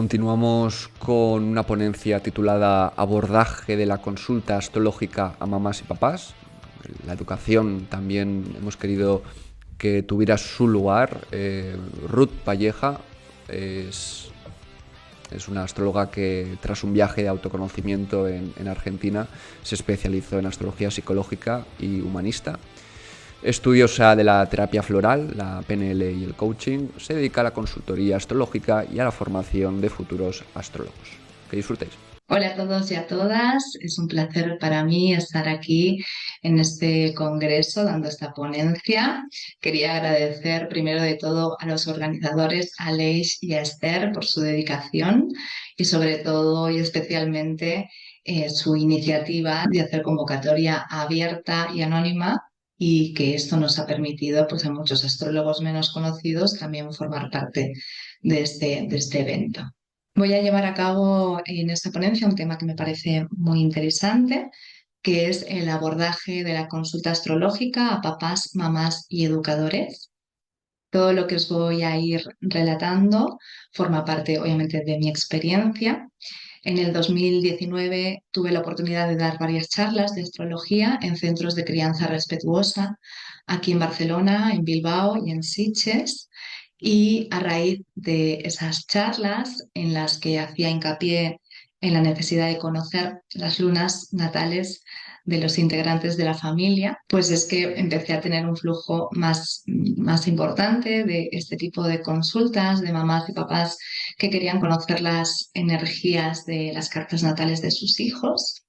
Continuamos con una ponencia titulada Abordaje de la consulta astrológica a mamás y papás. La educación también hemos querido que tuviera su lugar. Ruth Valleja es una astróloga que, tras un viaje de autoconocimiento en Argentina, se especializó en astrología psicológica y humanista. Estudiosa de la terapia floral, la PNL y el coaching, se dedica a la consultoría astrológica y a la formación de futuros astrólogos. Que disfrutéis. Hola a todos y a todas, es un placer para mí estar aquí en este congreso dando esta ponencia. Quería agradecer primero de todo a los organizadores, a Aleix y a Esther, por su dedicación y sobre todo y especialmente su iniciativa de hacer convocatoria abierta y anónima, y que esto nos ha permitido pues, a muchos astrólogos menos conocidos también formar parte de este evento. Voy a llevar a cabo en esta ponencia un tema que me parece muy interesante, que es el abordaje de la consulta astrológica a papás, mamás y educadores. Todo lo que os voy a ir relatando forma parte, obviamente, de mi experiencia. En el 2019 tuve la oportunidad de dar varias charlas de astrología en centros de crianza respetuosa, aquí en Barcelona, en Bilbao y en Sitges. Y a raíz de esas charlas en las que hacía hincapié en la necesidad de conocer las lunas natales de los integrantes de la familia, pues es que empecé a tener un flujo más importante de este tipo de consultas de mamás y papás que querían conocer las energías de las cartas natales de sus hijos.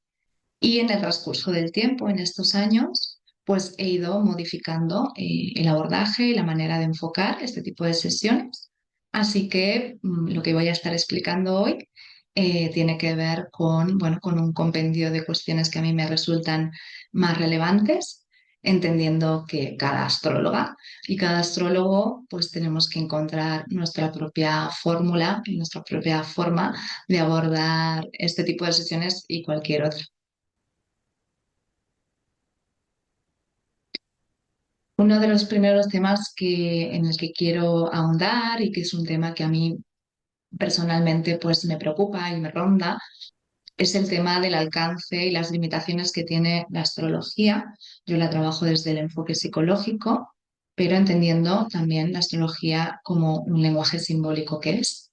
Y en el transcurso del tiempo, en estos años, pues he ido modificando el abordaje y la manera de enfocar este tipo de sesiones. Así que lo que voy a estar explicando hoy tiene que ver con, bueno, con un compendio de cuestiones que a mí me resultan más relevantes, entendiendo que cada astróloga y cada astrólogo pues tenemos que encontrar nuestra propia fórmula y nuestra propia forma de abordar este tipo de sesiones y cualquier otra. Uno de los primeros temas en el que quiero ahondar, y que es un tema que a mí personalmente pues me preocupa y me ronda, es el tema del alcance y las limitaciones que tiene la astrología. Yo la trabajo desde el enfoque psicológico, pero entendiendo también la astrología como un lenguaje simbólico que es.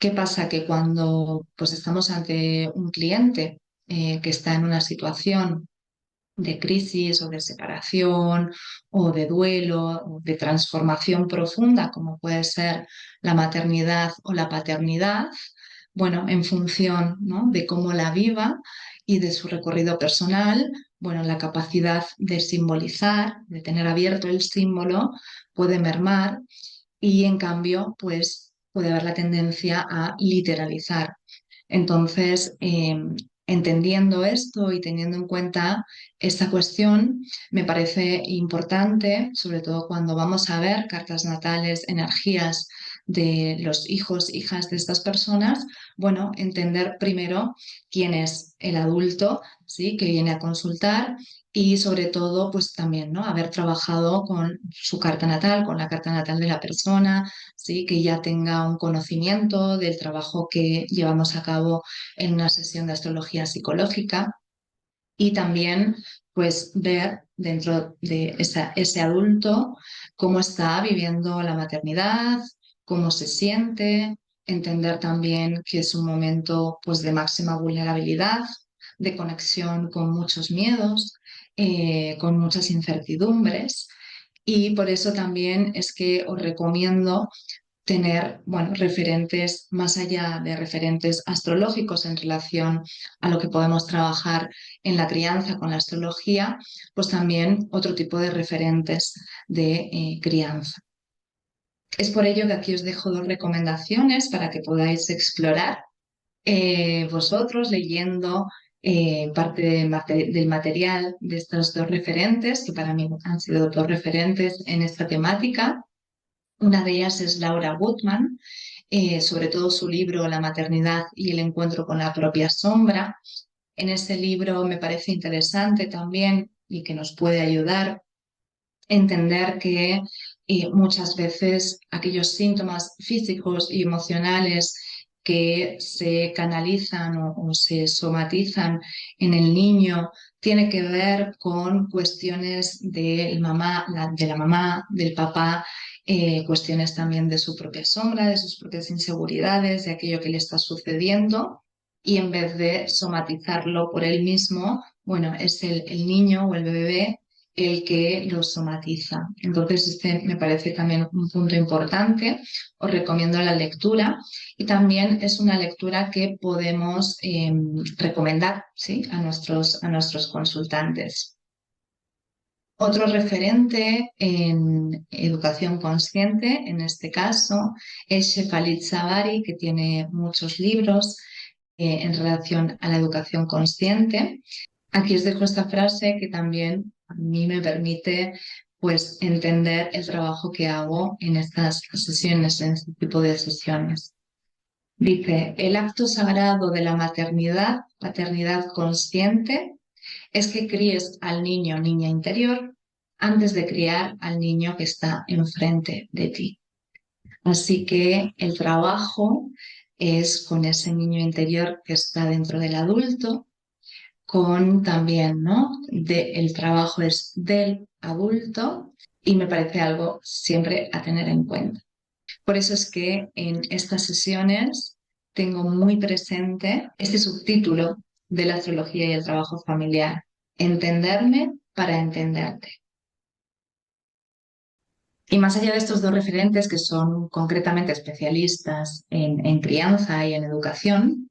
¿Qué pasa? Que cuando pues estamos ante un cliente que está en una situación de crisis o de separación o de duelo o de transformación profunda, como puede ser la maternidad o la paternidad, bueno, en función, ¿no?, de cómo la viva y de su recorrido personal, bueno, la capacidad de simbolizar, de tener abierto el símbolo, puede mermar, y en cambio, pues puede haber la tendencia a literalizar. Entonces, entendiendo esto y teniendo en cuenta esta cuestión, me parece importante, sobre todo cuando vamos a ver cartas natales, energías de los hijos, hijas de estas personas, bueno, entender primero quién es el adulto, ¿sí?, que viene a consultar, y sobre todo, pues también, ¿no?, haber trabajado con su carta natal, con la carta natal de la persona, ¿sí?, que ya tenga un conocimiento del trabajo que llevamos a cabo en una sesión de astrología psicológica, y también pues ver dentro de ese adulto cómo está viviendo la maternidad, cómo se siente, entender también que es un momento pues de máxima vulnerabilidad, de conexión con muchos miedos, con muchas incertidumbres. Y por eso también es que os recomiendo tener, bueno, referentes más allá de referentes astrológicos en relación a lo que podemos trabajar en la crianza con la astrología, pues también otro tipo de referentes de crianza. Es por ello que aquí os dejo dos recomendaciones para que podáis explorar vosotros leyendo parte del material de estos dos referentes, que para mí han sido dos referentes en esta temática. Una de ellas es Laura Goodman, sobre todo su libro La maternidad y el encuentro con la propia sombra. En ese libro me parece interesante también, y que nos puede ayudar a entender que muchas veces aquellos síntomas físicos y emocionales que se canalizan o se somatizan en el niño tiene que ver con cuestiones de la mamá, del papá, cuestiones también de su propia sombra, de sus propias inseguridades, de aquello que le está sucediendo. Y en vez de somatizarlo por él mismo, bueno, es el niño o el bebé el que lo somatiza. Entonces, este me parece también un punto importante. Os recomiendo la lectura y también es una lectura que podemos recomendar, ¿sí?, a nuestros consultantes. Otro referente en educación consciente, en este caso, es Shefalit Sabari, que tiene muchos libros en relación a la educación consciente. Aquí os dejo esta frase que también a mí me permite, pues, entender el trabajo que hago en estas sesiones, en este tipo de sesiones. Dice, el acto sagrado de la maternidad, paternidad consciente, es que críes al niño o niña interior antes de criar al niño que está enfrente de ti. Así que el trabajo es con ese niño interior que está dentro del adulto, con también, ¿no? El trabajo es del adulto y me parece algo siempre a tener en cuenta. Por eso es que en estas sesiones tengo muy presente este subtítulo de la astrología y el trabajo familiar: entenderme para entenderte. Y más allá de estos dos referentes, que son concretamente especialistas en crianza y en educación,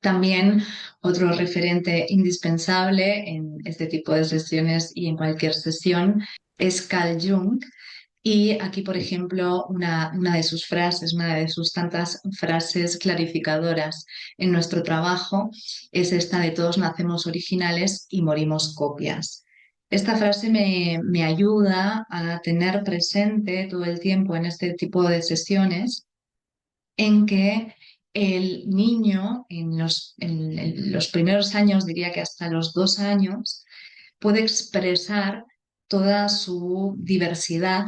también otro referente indispensable en este tipo de sesiones y en cualquier sesión es Carl Jung. Y aquí, por ejemplo, una de sus frases, una de sus tantas frases clarificadoras en nuestro trabajo es esta de todos nacemos originales y morimos copias. Esta frase me ayuda a tener presente todo el tiempo en este tipo de sesiones en que el niño en los primeros años, diría que hasta los 2 años, puede expresar toda su diversidad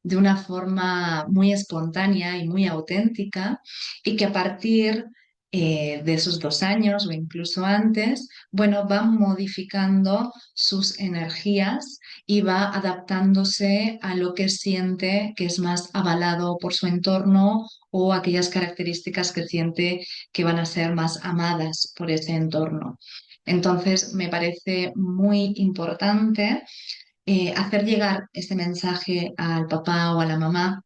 de una forma muy espontánea y muy auténtica, y que a partir de esos 2 años o incluso antes, bueno, va modificando sus energías y va adaptándose a lo que siente que es más avalado por su entorno o aquellas características que siente que van a ser más amadas por ese entorno. Entonces, me parece muy importante hacer llegar este mensaje al papá o a la mamá,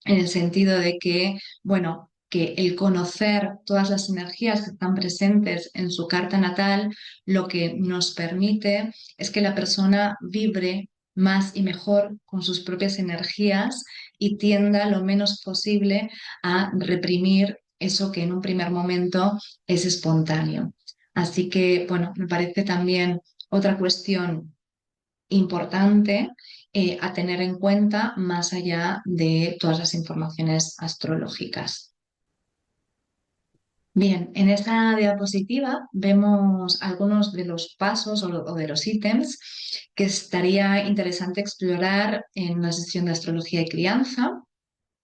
en el sentido de que, bueno, que el conocer todas las energías que están presentes en su carta natal, lo que nos permite es que la persona vibre más y mejor con sus propias energías y tienda lo menos posible a reprimir eso que en un primer momento es espontáneo. Así que, bueno, me parece también otra cuestión importante a tener en cuenta más allá de todas las informaciones astrológicas. Bien, en esta diapositiva vemos algunos de los pasos o de los ítems que estaría interesante explorar en una sesión de astrología y crianza.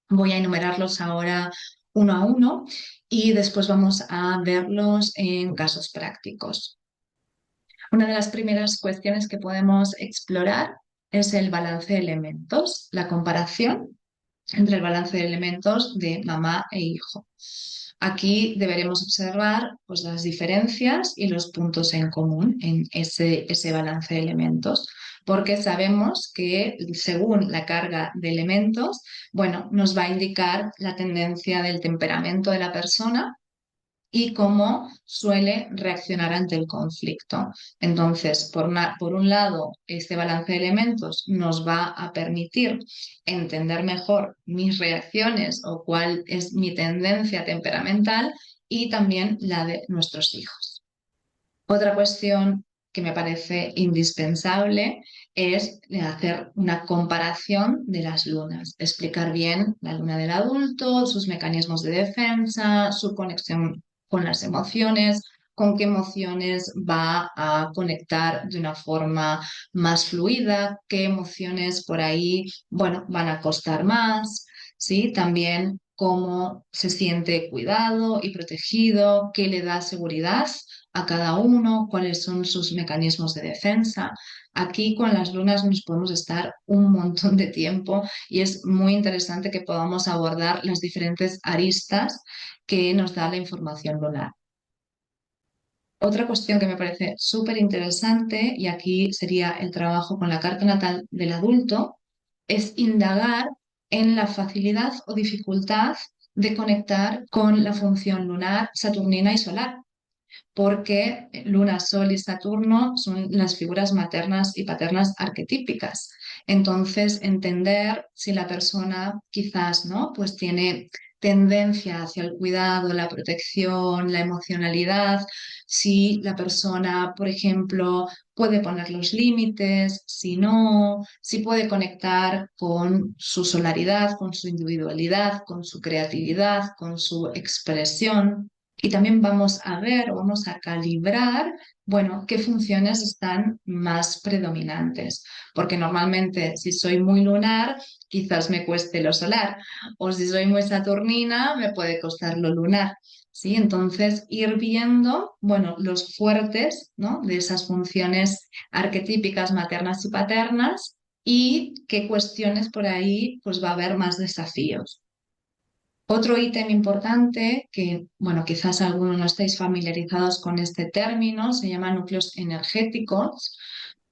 Voy a enumerarlos ahora uno a uno y después vamos a verlos en casos prácticos. Una de las primeras cuestiones que podemos explorar es el balance de elementos, la comparación entre el balance de elementos de mamá e hijo. Aquí deberemos observar, pues, las diferencias y los puntos en común en ese balance de elementos, porque sabemos que según la carga de elementos, bueno, nos va a indicar la tendencia del temperamento de la persona y cómo suele reaccionar ante el conflicto. Entonces, por un lado, este balance de elementos nos va a permitir entender mejor mis reacciones o cuál es mi tendencia temperamental, y también la de nuestros hijos. Otra cuestión que me parece indispensable es hacer una comparación de las lunas, explicar bien la luna del adulto, sus mecanismos de defensa, su conexión con las emociones, con qué emociones va a conectar de una forma más fluida, qué emociones por ahí, bueno, van a costar más, ¿sí? También cómo se siente cuidado y protegido, qué le da seguridad a cada uno, cuáles son sus mecanismos de defensa. Aquí con las lunas nos podemos estar un montón de tiempo y es muy interesante que podamos abordar las diferentes aristas que nos da la información lunar. Otra cuestión que me parece súper interesante, y aquí sería el trabajo con la carta natal del adulto, es indagar en la facilidad o dificultad de conectar con la función lunar, saturnina y solar, porque Luna, Sol y Saturno son las figuras maternas y paternas arquetípicas. Entonces, entender si la persona quizás, ¿no? Pues tiene tendencia hacia el cuidado, la protección, la emocionalidad, si la persona, por ejemplo, puede poner los límites, si no, si puede conectar con su solaridad, con su individualidad, con su creatividad, con su expresión. Y también vamos a ver, vamos a calibrar, bueno, qué funciones están más predominantes. Porque normalmente si soy muy lunar, quizás me cueste lo solar. O si soy muy saturnina, me puede costar lo lunar. ¿Sí? Entonces, ir viendo, bueno, los fuertes, ¿no? De esas funciones arquetípicas maternas y paternas y qué cuestiones por ahí pues va a haber más desafíos. Otro ítem importante que, bueno, quizás algunos no estáis familiarizados con este término, se llama núcleos energéticos.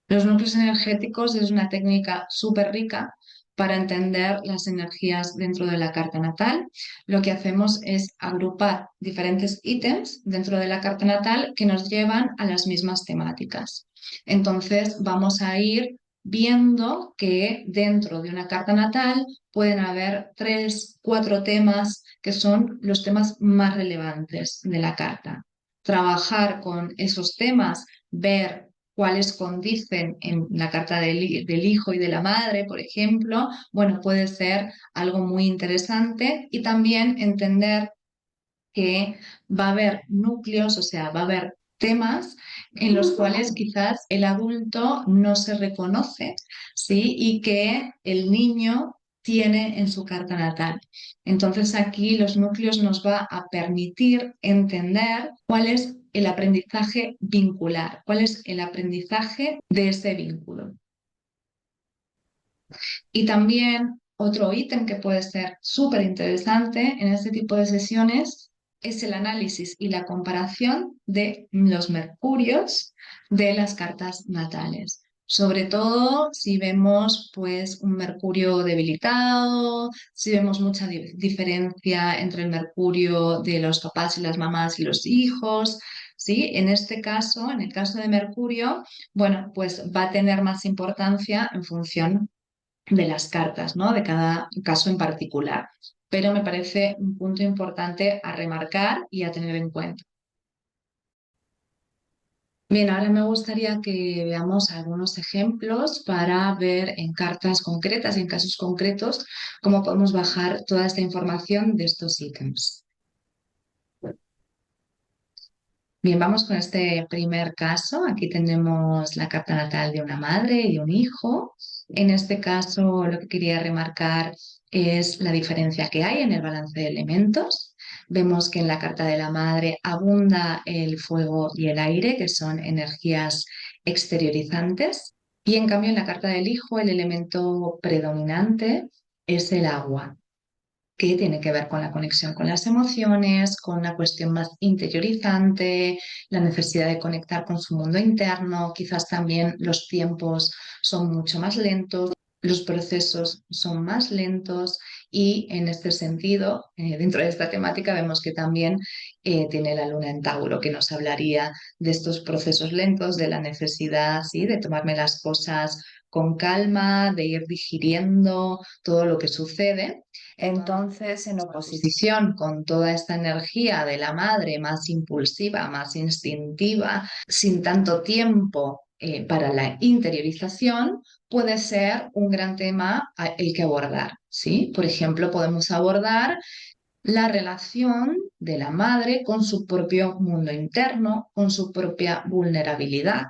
Los núcleos energéticos es una técnica súper rica para entender las energías dentro de la carta natal. Lo que hacemos es agrupar diferentes ítems dentro de la carta natal que nos llevan a las mismas temáticas. Entonces vamos a ir viendo que dentro de una carta natal pueden haber 3, 4 temas que son los temas más relevantes de la carta. Trabajar con esos temas, ver cuáles condicen en la carta del hijo y de la madre, por ejemplo, bueno, puede ser algo muy interesante y también entender que va a haber núcleos, o sea, va a haber temas en los cuales quizás el adulto no se reconoce, ¿sí? Y que el niño tiene en su carta natal. Entonces aquí los núcleos nos va a permitir entender cuál es el aprendizaje vincular, cuál es el aprendizaje de ese vínculo. Y también otro ítem que puede ser súper interesante en este tipo de sesiones es el análisis y la comparación de los mercurios de las cartas natales. Sobre todo si vemos pues un mercurio debilitado, si vemos mucha diferencia entre el mercurio de los papás y las mamás y los hijos, ¿sí? En este caso, en el caso de Mercurio, bueno, pues va a tener más importancia en función de las cartas, ¿no? De cada caso en particular. Pero me parece un punto importante a remarcar y a tener en cuenta. Bien, ahora me gustaría que veamos algunos ejemplos para ver en cartas concretas, en casos concretos, cómo podemos bajar toda esta información de estos ítems. Bien, vamos con este primer caso. Aquí tenemos la carta natal de una madre y de un hijo. En este caso, lo que quería remarcar es la diferencia que hay en el balance de elementos. Vemos que en la carta de la madre abunda el fuego y el aire, que son energías exteriorizantes. Y en cambio, en la carta del hijo, el elemento predominante es el agua, que tiene que ver con la conexión con las emociones, con una cuestión más interiorizante, la necesidad de conectar con su mundo interno, quizás también los tiempos son mucho más lentos, los procesos son más lentos y en este sentido, dentro de esta temática, vemos que también tiene la luna en Tauro, que nos hablaría de estos procesos lentos, de la necesidad, ¿sí? De tomarme las cosas con calma, de ir digiriendo todo lo que sucede. Entonces, en oposición con toda esta energía de la madre más impulsiva, más instintiva, sin tanto tiempo para la interiorización, puede ser un gran tema el que abordar, ¿sí? Por ejemplo, podemos abordar la relación de la madre con su propio mundo interno, con su propia vulnerabilidad,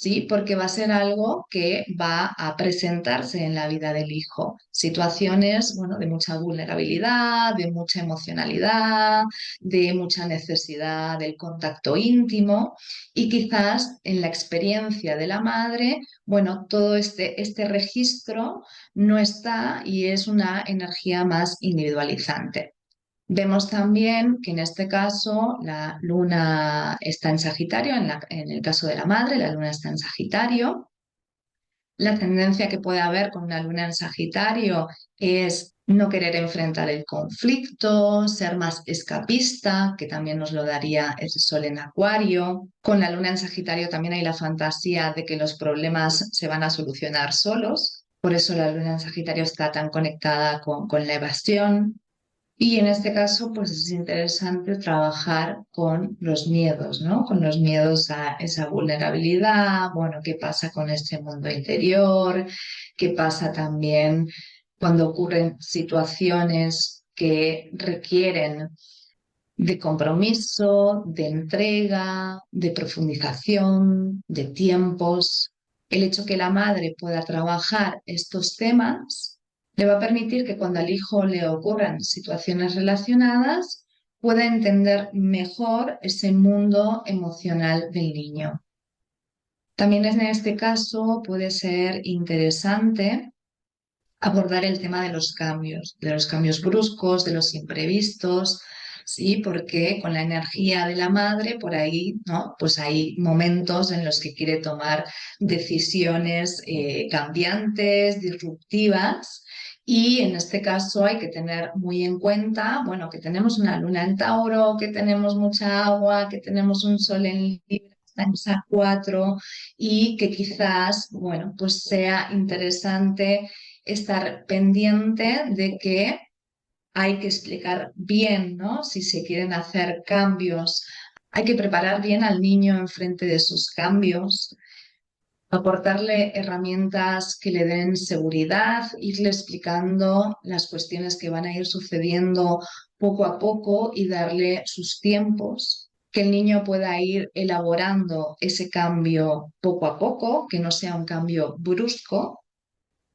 ¿sí? Porque va a ser algo que va a presentarse en la vida del hijo. Situaciones, bueno, de mucha vulnerabilidad, de mucha emocionalidad, de mucha necesidad del contacto íntimo y quizás en la experiencia de la madre, bueno, todo este registro no está y es una energía más individualizante. Vemos también que en este caso la luna está en Sagitario, en el caso de la madre, la luna está en Sagitario. La tendencia que puede haber con una luna en Sagitario es no querer enfrentar el conflicto, ser más escapista, que también nos lo daría el sol en Acuario. Con la luna en Sagitario también hay la fantasía de que los problemas se van a solucionar solos. Por eso la luna en Sagitario está tan conectada con la evasión. Y en este caso, pues es interesante trabajar con los miedos, ¿no? Con los miedos a esa vulnerabilidad, bueno, qué pasa con este mundo interior, qué pasa también cuando ocurren situaciones que requieren de compromiso, de entrega, de profundización, de tiempos. El hecho que la madre pueda trabajar estos temas le va a permitir que cuando al hijo le ocurran situaciones relacionadas, pueda entender mejor ese mundo emocional del niño. También en este caso puede ser interesante abordar el tema de los cambios bruscos, de los imprevistos, ¿sí? Porque con la energía de la madre, por ahí, ¿no? Pues hay momentos en los que quiere tomar decisiones cambiantes, disruptivas. Y en este caso hay que tener muy en cuenta, bueno, que tenemos una luna en Tauro, que tenemos mucha agua, que tenemos un sol en Libra, está en Sa 4 y que quizás, bueno, pues sea interesante estar pendiente de que hay que explicar bien, ¿no? Si se quieren hacer cambios, hay que preparar bien al niño en frente de sus cambios, aportarle herramientas que le den seguridad, irle explicando las cuestiones que van a ir sucediendo poco a poco y darle sus tiempos, que el niño pueda ir elaborando ese cambio poco a poco, que no sea un cambio brusco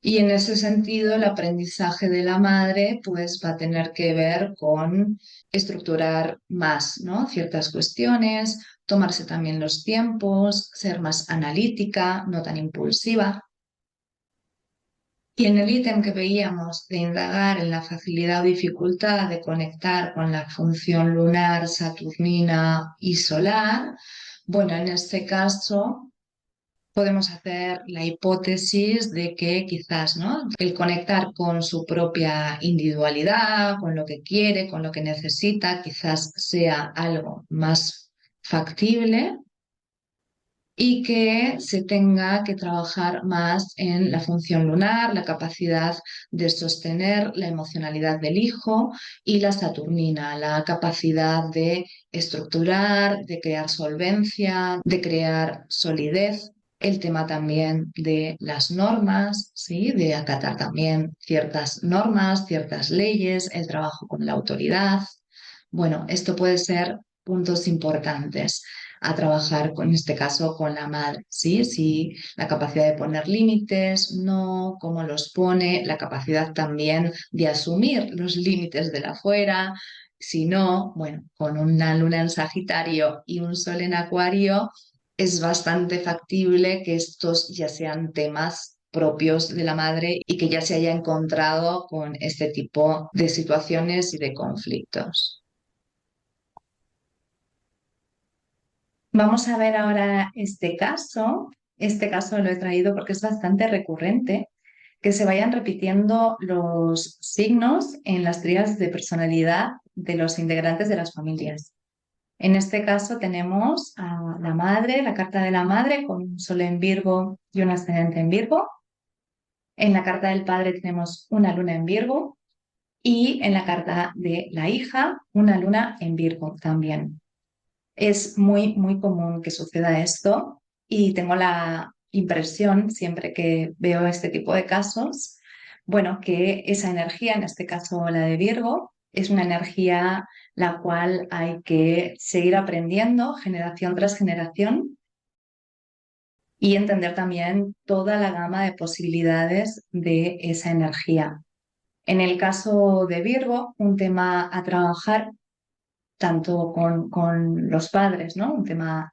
y en ese sentido, el aprendizaje de la madre pues va a tener que ver con estructurar más, ¿no? Ciertas cuestiones, tomarse también los tiempos, ser más analítica, no tan impulsiva. Y en el ítem que veíamos de indagar en la facilidad o dificultad de conectar con la función lunar, saturnina y solar, bueno, en este caso podemos hacer la hipótesis de que quizás, ¿no? El conectar con su propia individualidad, con lo que quiere, con lo que necesita, quizás sea algo más factible y que se tenga que trabajar más en la función lunar, la capacidad de sostener la emocionalidad del hijo y la saturnina, la capacidad de estructurar, de crear solvencia, de crear solidez. El tema también de las normas, ¿sí? De acatar también ciertas normas, ciertas leyes, el trabajo con la autoridad. Bueno, esto puede ser puntos importantes a trabajar, en este caso, con la madre, ¿sí? Sí, la capacidad de poner límites, no, cómo los pone, la capacidad también de asumir los límites de la afuera, si no, bueno, con una luna en Sagitario y un sol en Acuario, es bastante factible que estos ya sean temas propios de la madre y que ya se haya encontrado con este tipo de situaciones y de conflictos. Vamos a ver ahora este caso. Este caso lo he traído porque es bastante recurrente, que se vayan repitiendo los signos en las tríadas de personalidad de los integrantes de las familias. En este caso tenemos a la madre, la carta de la madre con un sol en Virgo y un ascendente en Virgo. En la carta del padre tenemos una luna en Virgo y en la carta de la hija una luna en Virgo también. Es muy, muy común que suceda esto y tengo la impresión, siempre que veo este tipo de casos, bueno, que esa energía, en este caso la de Virgo, es una energía la cual hay que seguir aprendiendo generación tras generación y entender también toda la gama de posibilidades de esa energía. En el caso de Virgo, un tema a trabajar tanto con los padres, ¿no? Un tema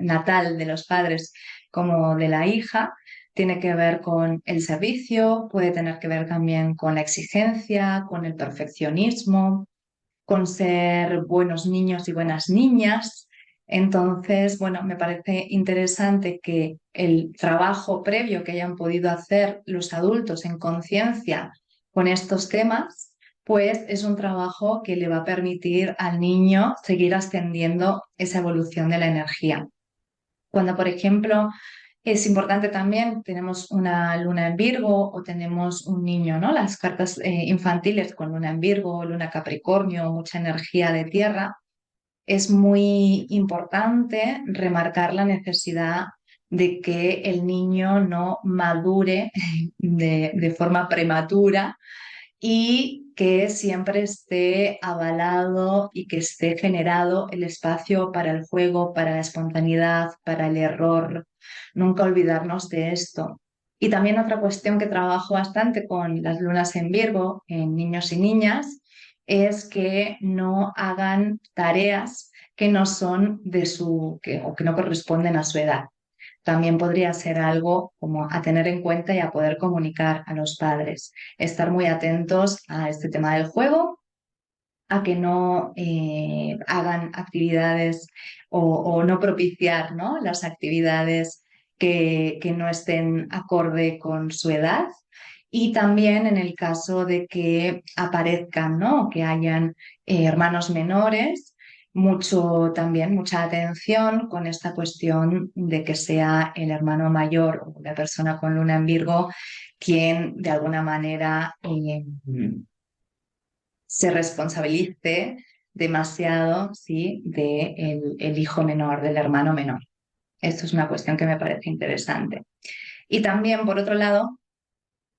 natal de los padres como de la hija, tiene que ver con el servicio, puede tener que ver también con la exigencia, con el perfeccionismo, con ser buenos niños y buenas niñas. Entonces, bueno, me parece interesante que el trabajo previo que hayan podido hacer los adultos en conciencia con estos temas, pues es un trabajo que le va a permitir al niño seguir ascendiendo esa evolución de la energía. Cuando, por ejemplo, es importante también, tenemos una luna en Virgo o tenemos un niño, ¿no? Las cartas infantiles con luna en Virgo, luna Capricornio, mucha energía de tierra, es muy importante remarcar la necesidad de que el niño no madure de forma prematura y que siempre esté avalado y que esté generado el espacio para el juego, para la espontaneidad, para el error. Nunca olvidarnos de esto. Y también otra cuestión que trabajo bastante con las lunas en Virgo, en niños y niñas, es que no hagan tareas que no son de o que no corresponden a su edad. También podría ser algo como a tener en cuenta y a poder comunicar a los padres. Estar muy atentos a este tema del juego, a que no hagan actividades o no propiciar, ¿no? Las actividades que no estén acorde con su edad. Y también en el caso de que aparezcan, ¿no? Que hayan hermanos menores, también mucha atención con esta cuestión de que sea el hermano mayor o la persona con luna en Virgo quien de alguna manera se responsabilice demasiado, ¿sí? de el hijo menor, del hermano menor. Esto es una cuestión que me parece interesante. Y también, por otro lado,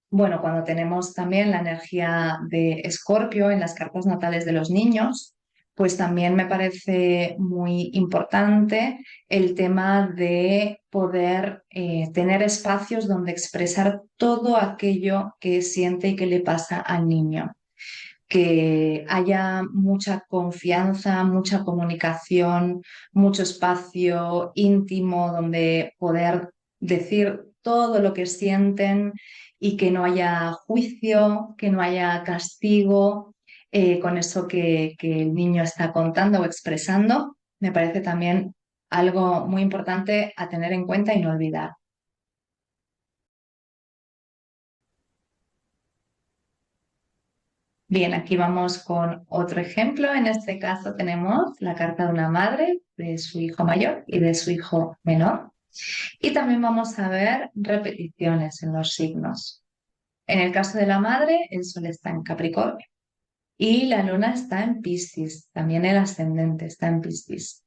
bueno, cuando tenemos también la energía de Escorpio en las cartas natales de los niños, pues también me parece muy importante el tema de poder tener espacios donde expresar todo aquello que siente y que le pasa al niño, que haya mucha confianza, mucha comunicación, mucho espacio íntimo donde poder decir todo lo que sienten y que no haya juicio, que no haya castigo con eso que el niño está contando o expresando. Me parece también algo muy importante a tener en cuenta y no olvidar. Bien, aquí vamos con otro ejemplo. En este caso tenemos la carta de una madre, de su hijo mayor y de su hijo menor. Y también vamos a ver repeticiones en los signos. En el caso de la madre, el sol está en Capricornio y la luna está en Piscis. También el ascendente está en Piscis.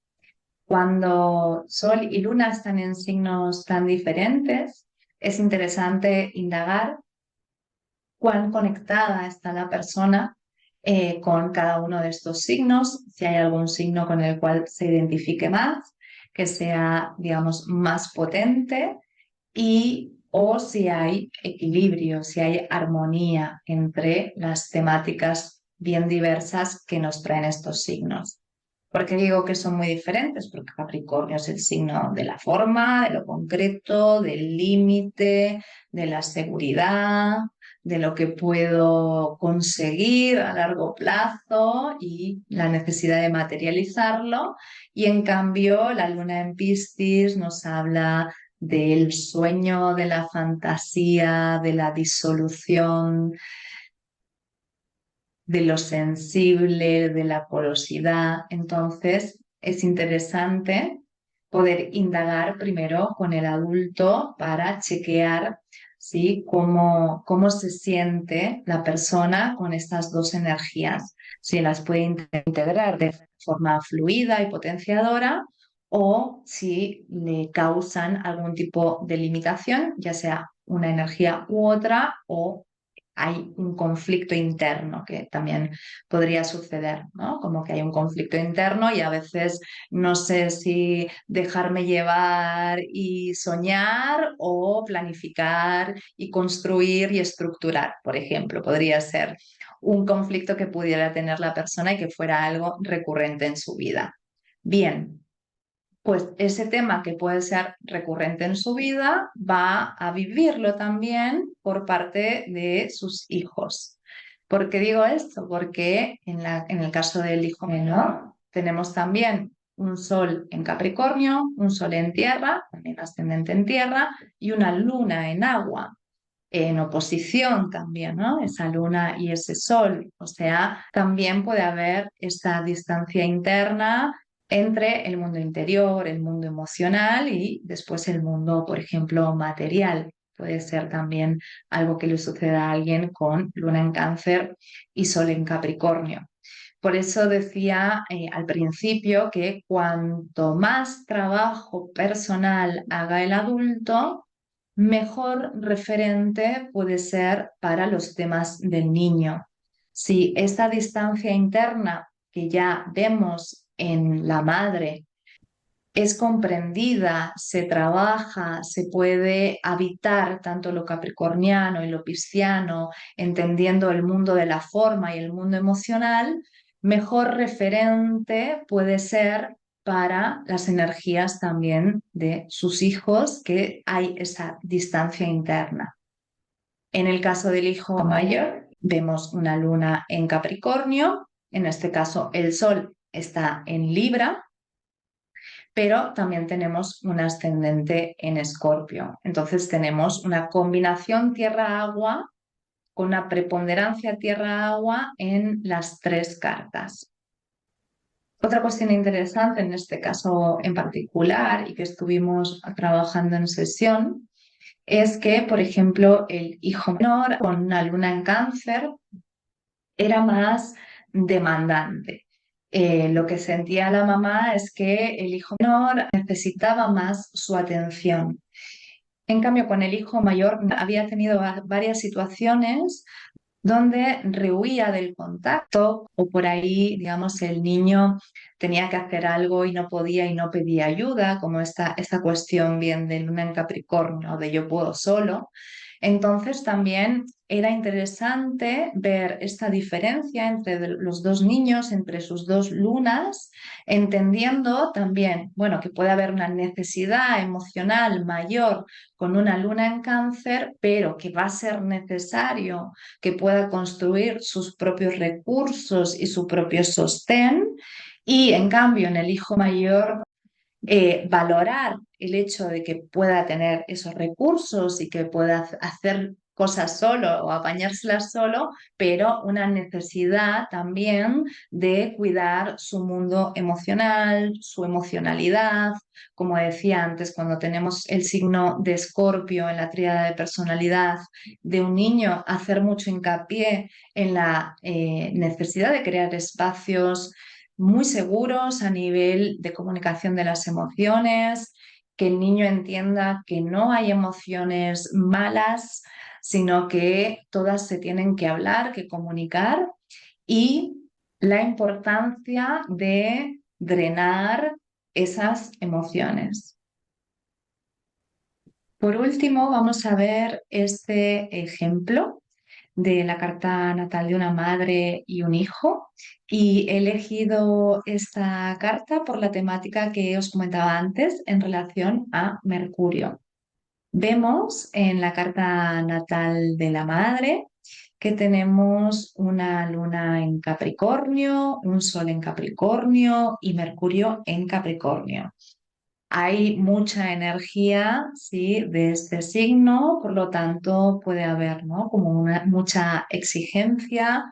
Cuando sol y luna están en signos tan diferentes, es interesante indagar cuán conectada está la persona con cada uno de estos signos, si hay algún signo con el cual se identifique más, que sea, digamos, más potente y o si hay equilibrio, si hay armonía entre las temáticas bien diversas que nos traen estos signos. ¿Por qué digo que son muy diferentes? Porque Capricornio es el signo de la forma, de lo concreto, del límite, de la seguridad, de lo que puedo conseguir a largo plazo y la necesidad de materializarlo. Y en cambio, la luna en Piscis nos habla del sueño, de la fantasía, de la disolución, de lo sensible, de la porosidad. Entonces, es interesante poder indagar primero con el adulto para chequear, ¿sí? Cómo se siente la persona con estas dos energías, si las puede integrar de forma fluida y potenciadora o si le causan algún tipo de limitación, ya sea una energía u otra o hay un conflicto interno que también podría suceder, ¿no? Como que hay un conflicto interno y a veces no sé si dejarme llevar y soñar o planificar y construir y estructurar, por ejemplo, podría ser un conflicto que pudiera tener la persona y que fuera algo recurrente en su vida. Bien. Pues ese tema que puede ser recurrente en su vida va a vivirlo también por parte de sus hijos. ¿Por qué digo esto? Porque en el caso del hijo menor tenemos también un sol en Capricornio, un sol en tierra, también ascendente en tierra, y una luna en agua, en oposición también, ¿no? Esa luna y ese sol. O sea, también puede haber esta distancia interna entre el mundo interior, el mundo emocional y después el mundo, por ejemplo, material. Puede ser también algo que le suceda a alguien con luna en Cáncer y sol en Capricornio. Por eso decía al principio que cuanto más trabajo personal haga el adulto, mejor referente puede ser para los temas del niño. Si esta distancia interna que ya vemos en la madre es comprendida, se trabaja, se puede habitar tanto lo capricorniano y lo pisciano, entendiendo el mundo de la forma y el mundo emocional, mejor referente puede ser para las energías también de sus hijos, que hay esa distancia interna. En el caso del hijo mayor, vemos una luna en Capricornio, en este caso el sol está en Libra, pero también tenemos un ascendente en Escorpio. Entonces tenemos una combinación tierra-agua con una preponderancia tierra-agua en las tres cartas. Otra cuestión interesante en este caso en particular y que estuvimos trabajando en sesión es que, por ejemplo, el hijo menor con una luna en Cáncer era más demandante. Lo que sentía la mamá es que el hijo menor necesitaba más su atención. En cambio, con el hijo mayor había tenido varias situaciones donde rehuía del contacto o por ahí, digamos, el niño tenía que hacer algo y no podía y no pedía ayuda, como esta cuestión bien de luna en Capricornio, de yo puedo solo. Entonces también era interesante ver esta diferencia entre los dos niños, entre sus dos lunas, entendiendo también, bueno, que puede haber una necesidad emocional mayor con una luna en Cáncer, pero que va a ser necesario que pueda construir sus propios recursos y su propio sostén. Y en cambio, en el hijo mayor, valorar el hecho de que pueda tener esos recursos y que pueda hacer cosas solo o apañárselas solo, pero una necesidad también de cuidar su mundo emocional, su emocionalidad. Como decía antes, cuando tenemos el signo de Escorpio en la tríada de personalidad de un niño, hacer mucho hincapié en la necesidad de crear espacios muy seguros a nivel de comunicación de las emociones, que el niño entienda que no hay emociones malas, sino que todas se tienen que hablar, que comunicar, y la importancia de drenar esas emociones. Por último, vamos a ver este ejemplo de la carta natal de una madre y un hijo. Y he elegido esta carta por la temática que os comentaba antes en relación a Mercurio. Vemos en la carta natal de la madre que tenemos una luna en Capricornio, un sol en Capricornio y Mercurio en Capricornio. Hay mucha energía, ¿sí?, de este signo, por lo tanto puede haber, ¿no?, como mucha exigencia,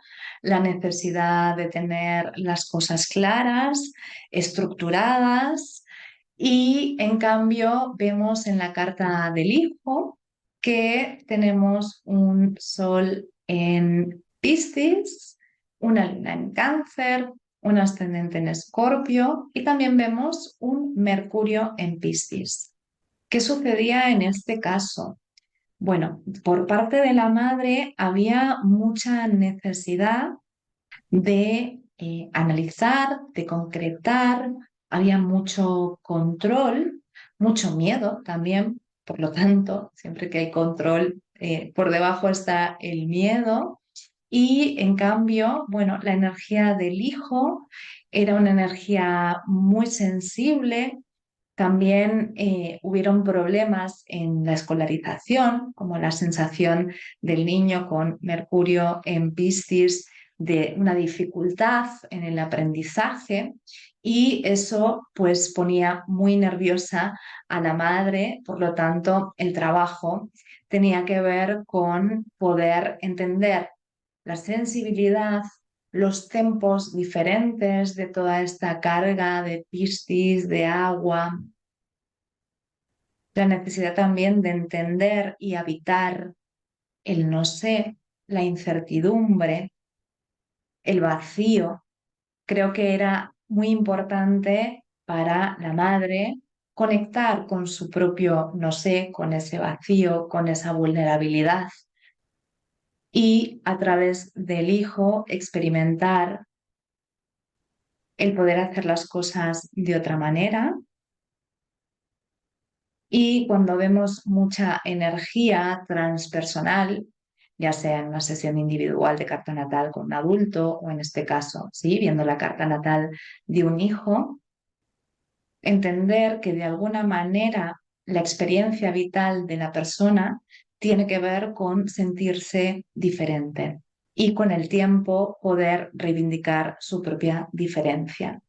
la necesidad de tener las cosas claras, estructuradas, y en cambio vemos en la carta del hijo que tenemos un sol en Piscis, una luna en Cáncer, un ascendente en Escorpio y también vemos un Mercurio en Piscis. ¿Qué sucedía en este caso? Bueno, por parte de la madre había mucha necesidad de analizar, de concretar, había mucho control, mucho miedo también, por lo tanto, siempre que hay control, por debajo está el miedo. Y en cambio, bueno, la energía del hijo era una energía muy sensible. También hubieron problemas en la escolarización, como la sensación del niño con Mercurio en Piscis de una dificultad en el aprendizaje, y eso pues ponía muy nerviosa a la madre. Por lo tanto, el trabajo tenía que ver con poder entender la sensibilidad, los tempos diferentes de toda esta carga de Piscis, de agua, la necesidad también de entender y habitar el no sé, la incertidumbre, el vacío. Creo que era muy importante para la madre conectar con su propio no sé, con ese vacío, con esa vulnerabilidad, y a través del hijo experimentar el poder hacer las cosas de otra manera. Y cuando vemos mucha energía transpersonal, ya sea en una sesión individual de carta natal con un adulto o en este caso, ¿sí?, viendo la carta natal de un hijo, entender que de alguna manera la experiencia vital de la persona tiene que ver con sentirse diferente y con el tiempo poder reivindicar su propia diferencia.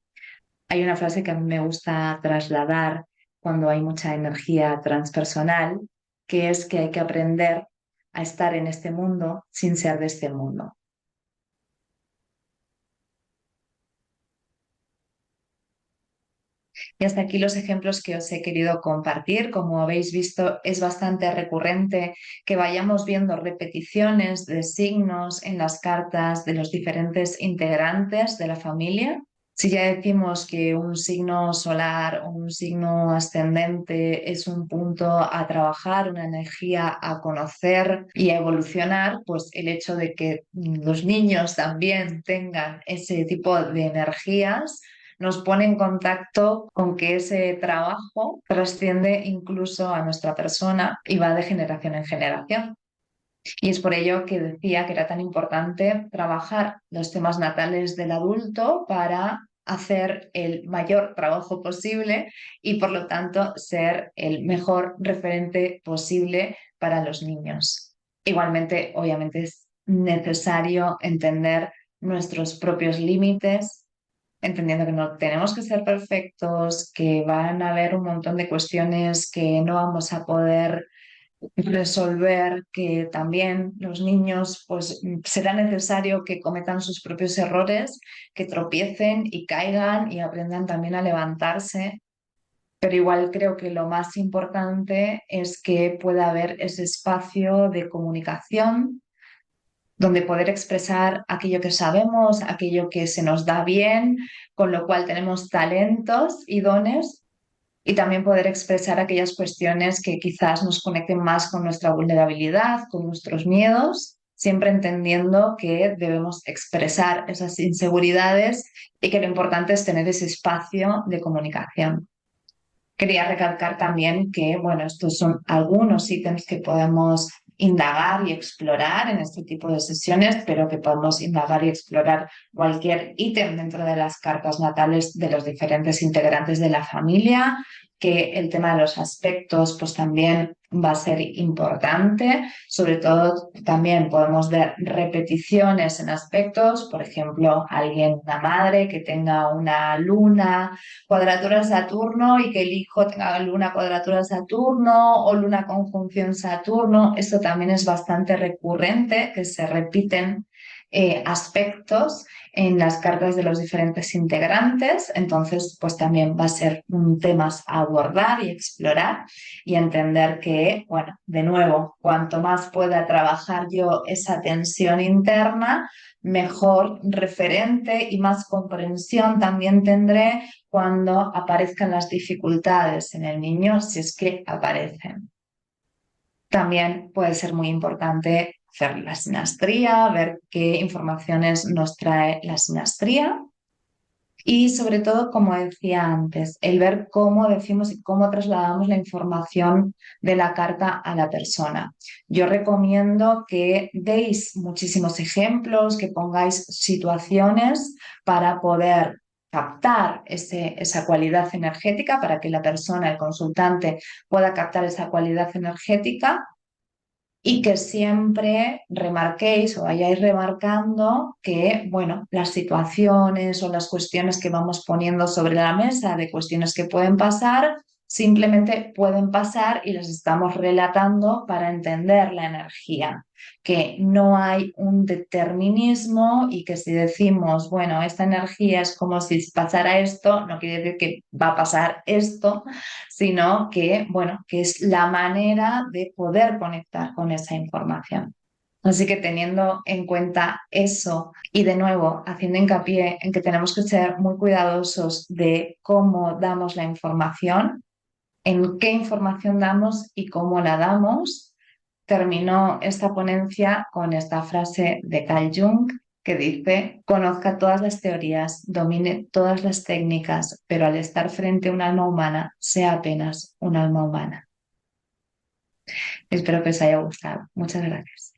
Hay una frase que a mí me gusta trasladar cuando hay mucha energía transpersonal, que es que hay que aprender a estar en este mundo sin ser de este mundo. Y hasta aquí los ejemplos que os he querido compartir. Como habéis visto, es bastante recurrente que vayamos viendo repeticiones de signos en las cartas de los diferentes integrantes de la familia. Si ya decimos que un signo solar o un signo ascendente es un punto a trabajar, una energía a conocer y a evolucionar, pues el hecho de que los niños también tengan ese tipo de energías nos pone en contacto con que ese trabajo trasciende incluso a nuestra persona y va de generación en generación. Y es por ello que decía que era tan importante trabajar los temas natales del adulto para hacer el mayor trabajo posible y por lo tanto ser el mejor referente posible para los niños. Igualmente, obviamente es necesario entender nuestros propios límites, entendiendo que no tenemos que ser perfectos, que van a haber un montón de cuestiones que no vamos a poder resolver, que también los niños pues será necesario que cometan sus propios errores, que tropiecen y caigan y aprendan también a levantarse. Pero igual creo que lo más importante es que pueda haber ese espacio de comunicación donde poder expresar aquello que sabemos, aquello que se nos da bien, con lo cual tenemos talentos y dones, y también poder expresar aquellas cuestiones que quizás nos conecten más con nuestra vulnerabilidad, con nuestros miedos, siempre entendiendo que debemos expresar esas inseguridades y que lo importante es tener ese espacio de comunicación. Quería recalcar también que, bueno, estos son algunos ítems que podemos indagar y explorar en este tipo de sesiones, pero que podemos indagar y explorar cualquier ítem dentro de las cartas natales de los diferentes integrantes de la familia, que el tema de los aspectos pues también va a ser importante. Sobre todo también podemos ver repeticiones en aspectos, por ejemplo, una madre que tenga una luna cuadratura Saturno y que el hijo tenga luna cuadratura Saturno o luna conjunción Saturno. Esto también es bastante recurrente, que se repiten aspectos en las cartas de los diferentes integrantes. Entonces, pues también va a ser un tema a abordar y explorar y entender que, bueno, de nuevo, cuanto más pueda trabajar yo esa tensión interna, mejor referente y más comprensión también tendré cuando aparezcan las dificultades en el niño, si es que aparecen. También puede ser muy importante hacer la sinastría, ver qué informaciones nos trae la sinastría. Y sobre todo, como decía antes, el ver cómo decimos y cómo trasladamos la información de la carta a la persona. Yo recomiendo que deis muchísimos ejemplos, que pongáis situaciones para poder captar esa cualidad energética, para que la persona, el consultante, pueda captar esa cualidad energética y que siempre remarquéis o vayáis remarcando que, bueno, las situaciones o las cuestiones que vamos poniendo sobre la mesa de cuestiones que pueden pasar, simplemente pueden pasar y las estamos relatando para entender la energía, que no hay un determinismo y que si decimos, bueno, esta energía es como si pasara esto, no quiere decir que va a pasar esto, sino que, bueno, que es la manera de poder conectar con esa información. Así que teniendo en cuenta eso y de nuevo haciendo hincapié en que tenemos que ser muy cuidadosos de cómo damos la información, en qué información damos y cómo la damos, terminó esta ponencia con esta frase de Carl Jung que dice: conozca todas las teorías, domine todas las técnicas, pero al estar frente a un alma humana, sea apenas un alma humana. Espero que os haya gustado. Muchas gracias.